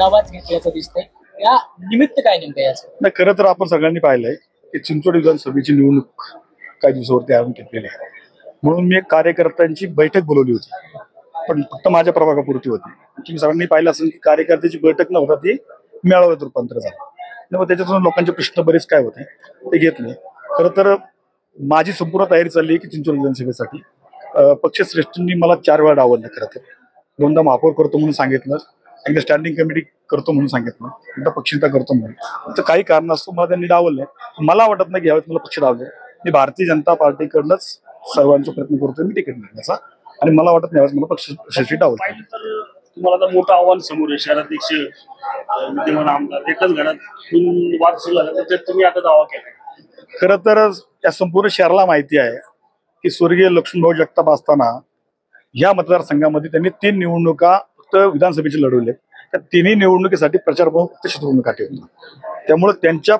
आढावाच घेतल्याचं दिसतंय, या निमित्त काय नेमकं याचं? नाही, खरं तर आपण सगळ्यांनी पाहिलंय की चिंचवड विधानसभेची निवडणूक काही दिवसावरती आणून घेतलेली आहे. म्हणून मी एक कार्यकर्त्यांची बैठक बोलवली होती, पण फक्त माझ्या प्रभागापुरती होती. तुम्ही सगळ्यांनी पाहिलं असेल की कार्यकर्त्याची बैठक न होता ती मेळाव्यात रूपांतर झालं. मग त्याच्यातून लोकांचे प्रश्न बरेच काय होते ते घेतले. खरं तर माझी संपूर्ण तयारी चालली आहे की चिंचवड विधानसभेसाठी पक्षश्रेष्ठींनी मला 4 वेळा डावललं. खरं तर 2दा महापौर करतो म्हणून सांगितलं, एकदा स्टँडिंग कमिटी करतो म्हणून सांगितलं, एकदा पक्षनेता करतो म्हणून. तर काही कारणास्तव मला त्यांनी डावललंय. मला वाटत नाही की यावेळेस मला पक्ष डावले. मी भारतीय जनता पार्टीकडनंच सर्वांचा प्रयत्न करतोय मी तिकीट मिळण्याचा, आणि मला वाटत नाही यावेळेस मला पक्ष डावलतो. तुम्हाला तर मोठं आव्हान समोर आहे. शहराध्यक्ष विद्यमान आमदार एकाच घरात वाद सुरू झाला, तर तुम्ही आता दावा केला. खरं तर या संपूर्ण शहराला माहिती आहे की स्वर्गीय लक्ष्मणभाऊ जगताप असताना या मतदारसंघामध्ये त्यांनी 3 निवडणुका फक्त विधानसभेची लढवल्या. त्या 3ही निवडणुकीसाठी प्रचार फक्त शत्रुघ्न काटे होता. त्यामुळे त्यांच्या